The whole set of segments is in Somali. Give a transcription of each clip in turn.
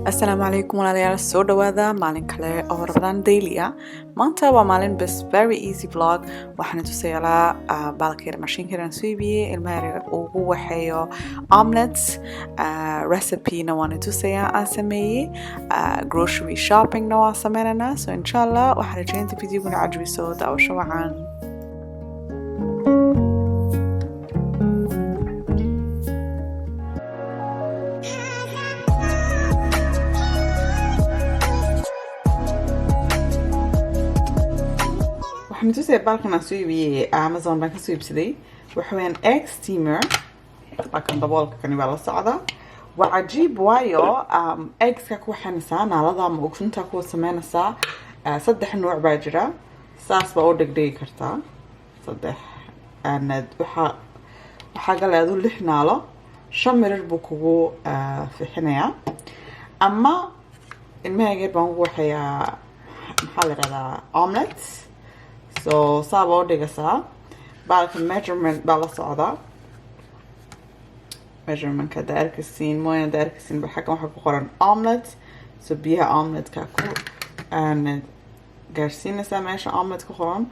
السلام عليكم walaalayaal soo dhawaada maalin kale oo Ramadan daily ah maanta waa maalin bas very easy vlog waxaan tusayaa baalkeeda mashiinkeedan suubiye ilmaha ugu waxayo omelets recipe na waan tusayaa aan sameeyay grocery shopping na waan sameynaa so inshallah waxaan rajaynaa videoguna cajibiso daawasho wacan waxaan tusay baalkan aan soo iibiyay Amazon baan ka soo iibsaday waxa weeyaan egg steamer laakiin daboolka kani waa la socda waa cajiib waayo eggska ku waxaanaysaa naalada ama ukunta ku sameynaysaa saddex nooc baa jira saas baa u dhigdhigi kartaa saddex waxaa galeedu lix naalo 5 mirir buu kugu fixinayaa ama ilmaha baan ugu waxayaa maxaa la yiraahdaa omelets so saaba u dhigaysaa baalka measurement baa la socdaa measurementka daarkasiin mooyaan daarkasiin ba xaggan waxaa ku qoran omelet so biyaha omeletka ku gaarsiinaysaa meesha omelet ku qoran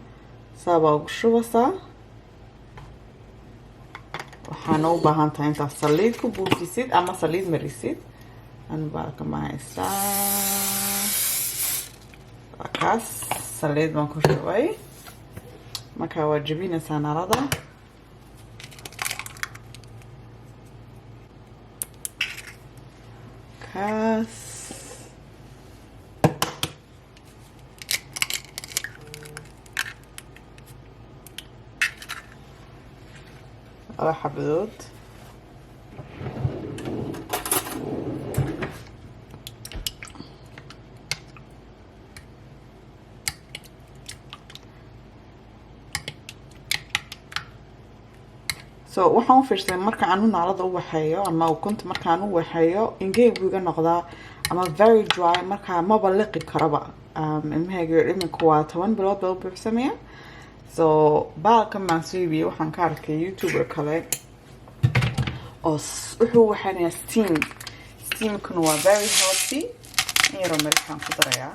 saabaa ugu shubaysaa waxaana u baahan tahay intaad saliid ku buufisid ama saliid marisid aan baalka ma haystaa kaas saliid baan ku shubay marka waa jabinaysaa naalada kaas laba xabadood so waxaan u fiirsaday marka aan naalada u waxeeyo ama ukunta marka aan u waxeeyo ingee buu iga noqdaa ama very dry marka maba liqi karaba ilmahayga imika waa 10 bilood baa u buuxsamaya so baalkan baan soo iibiyay waxaan ka arkay youtuber kale oo wuxuu waxaanayaa steamkuna waa very healthy yaro meeshaan ku darayaa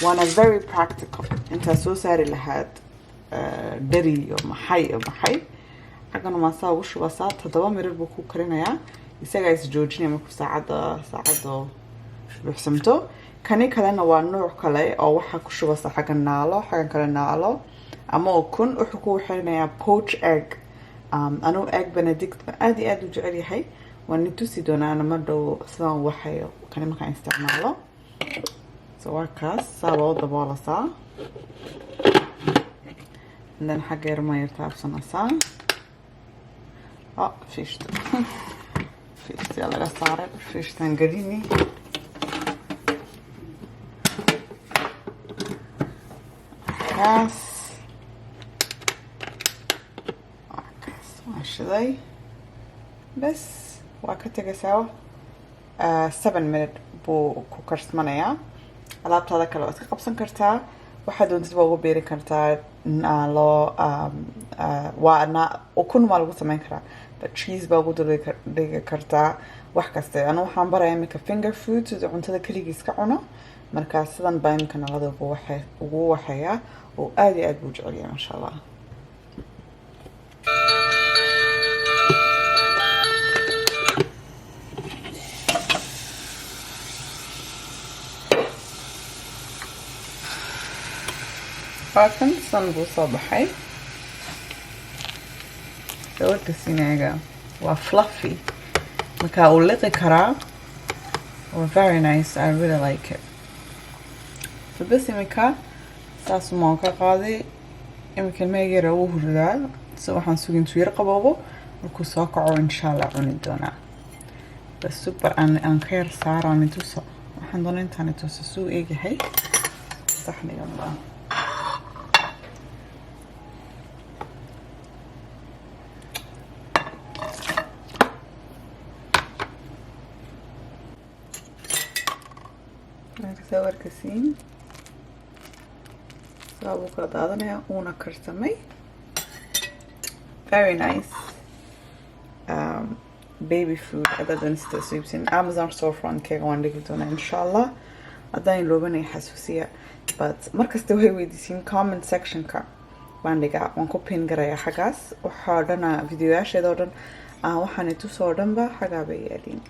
waana very practical intaa soo saari lahaad dari iyo maxay xagana ma saa ugu shubasaa 7 mirir buu ku karinayaa isaga is joojinaya markuu saacada buuxsamto kani kalena waa nooc kale oo waxa ku shubasa xaggan naalo xaggan kale naalo ama ukun wuxuu ku waxaynayaa poach egg anu egg benedict aad iyo aad u jecel yahay waan tusi doonaa ma dhow sidaan waxayo kani markaan isticmaalo so warkaas saaba u daboolasaa and then حاجة ما يرتاح صنصان فيشت يلا صارت فيشت تنقليني كاس ماشي ذي بس وكتجي سوا 7 minute بو كوكرس منايا alaabta hada kale iska qabsan kartaa waxa doonto waa ugu beeri kartaa loo waana ukun ma lagu sameyn karaa but cheese baa ugu dhigi kartaa wax kasta anu waxaan barayaa imika finger food sida cuntada kaligiis ka cuno marka sidan baa imika nalada ugu waxaya oo aad iyo aad buu jecel yahay masha Allah فاكن صنبو صباحي سويت السيناجا وفلافي مكاو لقي كرا very nice I really like it فبس مكا ساس موكا قاضي يمكن ما يروه الرجال سو حنسوي نسوير قبابو وكو ساقعو إن شاء الله عندنا بس سوبر أن خير صار عن توصل وحندون أنت عن توصل سو إيه هاي صحني الله صور كسين صابو كردادنا una karsamay very nice baby food haddaad insta iibsin Amazon storefront-kayga waan dhigi doonaa inshallah haddaan iloobanay xasuusiya but markasta way weydiisiin comment section-ka baan dhigaa waan ku pin garayaa xaggaas waxaa dhana videoyaasheeda oo dhan waxaan itusoo dhanba xaggaa bay yaaliin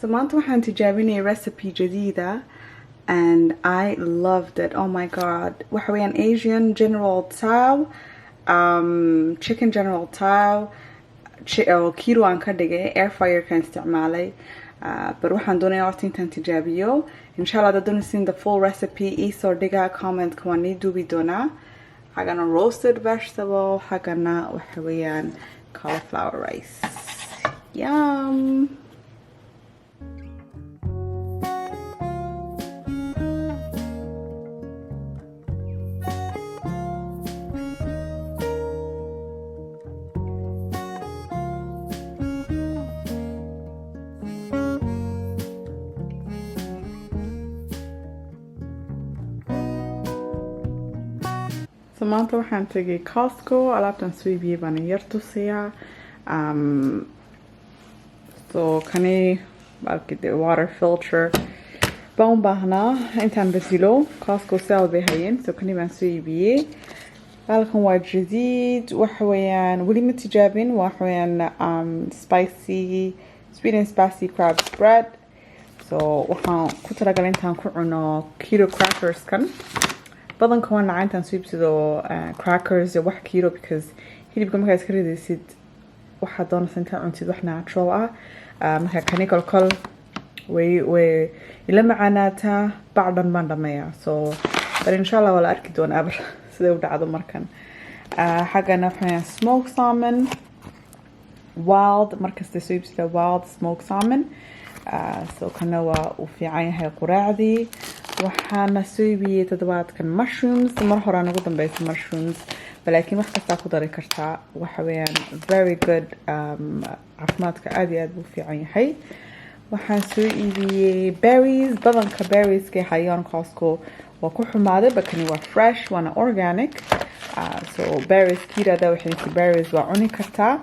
so maanta waxaan tijaabinay recipe jadiida and I loved it. Oh my god. Waxa weeyaan Asian General Tao, chicken General Tao, kilo aan ka dhigay air fryer kan isticmaalay. But waxaan doonayaa horta intaan tijaabiyo. Inshallah haddaad doonaysiin the full recipe isoo dhiga comment-ka waan ii duubi doonaa. Xagana roasted vegetable, xagana waxa weeyaan cauliflower rice. Yum. So maanta waxaan tagay Costco alaabtan soo iibiyay baan yar tusiyaa so kani balkide water filter baan u baahnaa intaan basilo Costco sale bay hayeen so kani baan soo iibiyay halkan waa jadiid waxa weeyaan weli ma tijaabin waxa weeyaan spicy sweet and spicy crab bread so waxaan ku talagalay intaan ku cuno keto crackers kan badanka waan nacay intaan soo iibsado crackers iyo wax keto because hilibka markaa iska ridaysid waxaad doonaysa intaa cuntid wax natural ah marka kani kolkol way ila macaanaataa bacdan baan dhameeyaa so but inshallah waa la arki doonaa bar siday u dhacdo markan xaggana waxaan smoked salmon wild markasta soo iibsada wild smoked salmon so kana waa u fiican yahay quraacdii waxaana soo iibiyay toddobaadkan mushrooms mar hore aan ugu dambeysay mushrooms laakiin wax kasta ku dari kartaa waxa weeyaan very good caafimaadka aad iyo aad buu fiican yahay waxaan soo iibiyay berries badanka berries-ka hayaan Costco waa ku xumaaday bakani waa fresh waana organic so berries kirada waxay berries waa cuni kartaa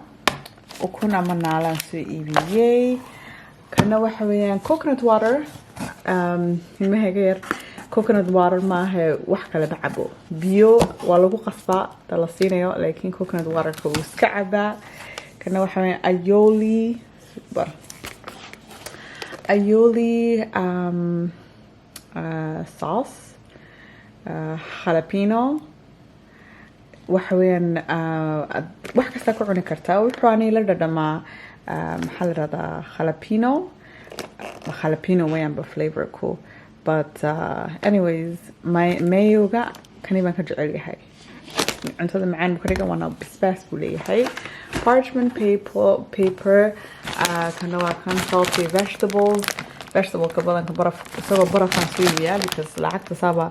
ukun ama naalaan soo iibiyay kana waxa weeyaan coconut water ilmahaga yar coconut water maaha wax kale ma cabo biyo waa lagu qasbaa ta la siinayo laakiin coconut water ka uu iska cabaa kana waxa weeyaan aioli sauce jalapeno waxa weeyaan wax kasta ku cuni kartaa wuxuu aanay la dhadhamaa maxaa la radaa jalapeno weeyaan ba flavor ku but anyways mayoga kani baan ka jecel yahay cuntada macaan buu ka dhigan waana basbaas buu leeyahay parchment paper kana waa kan salty vegetable ka badanka baraf isagoo barafaan soo iibiyaa because lacagta saaba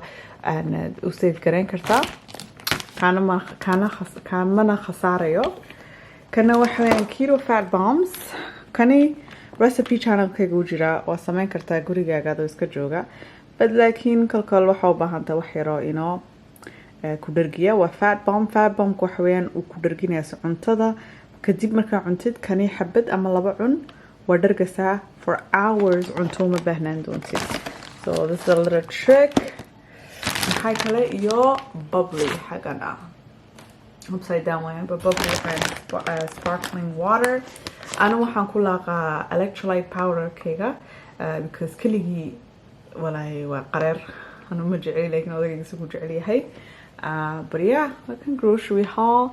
u save garayn kartaa kaamana khasaarayo kana waxa weeyaan keto fat bombs kani recipe channel-kayga u jira waa samayn kartaa gurigaaga adoo iska jooga but laakiin kolkol waxa u baahantaa wax yaroo inoo ku dhargiya waa fat bomb waxa weeyaan uu ku dharginayso cuntada kadib markaa cuntid kani xabad ama laba cun waa dhargasaa for hours cunto uma baahnaan doontid so this is a little trick maxay kale iyo bubbly xaggan ah upside down way but bubbly sparkling water ana waxaan ku laaqaa electrolyte powder kayga because keligii walaahi waa qareer anu ma jecel laakiin odagayga isagu jecel yahay but yeah I can grocery haul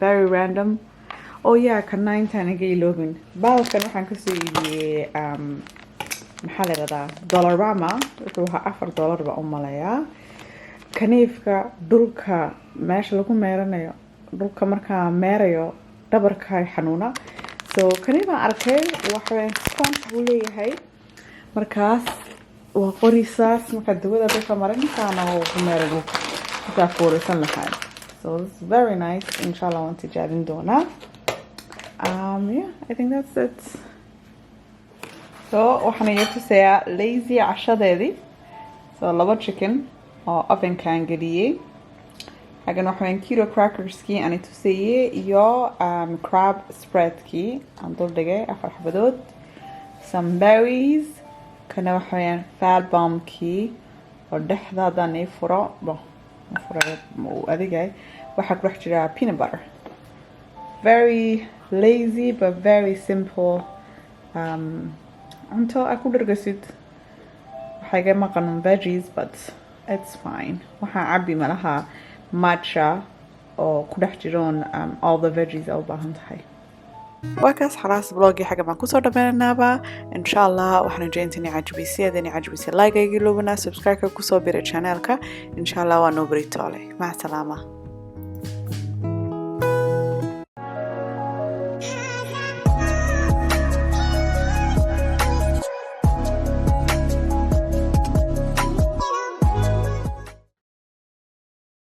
very random oh yeah kana intaan iga iloobin baalkan waxaan kasoo iibiyey maxaa la yidhahdaa dollarama wuxuu ahaa $4 baa u malayaa kaniifka dhulka meesha lagu meeranayo dhulka markaa meerayo dhabarka xanuuna so kani baan arkay waxa sponge buu leeyahay markaas waa qorisaas marka dawada dadka marinkaana oo ku meeray ka foorsan lahayd so it's very nice inshallah waan tijaabin doonaa yeah I think that's it so waxaan iga tusayaa lazy cashadeedii so laba chicken oo ovenkan geliyey xagan waxaan keto crackerskii aan tusayay iyo crab spreadkii aan dul dhigay 4 xabadood some berries kana waxaan fat bombkii oo dhexdaadan ay furo adigay waxa ku dhex jira peanut butter very lazy but very simple cunto ay ku dhargaysid waxay ka maqan veggies but it's fine waxaan cabbi malaha matcha oo ku dhex jiroon all the veggies oo baahan tahay وكاس خلاص بلوجي حاجة ما كنت صورنا بنابا إن شاء الله وإحنا جايين عجبيسي هذني عجبيسي لايك يقولوا سبسكرايب كوسو بير channel إن شاء الله ونوبري تولي مع السلامة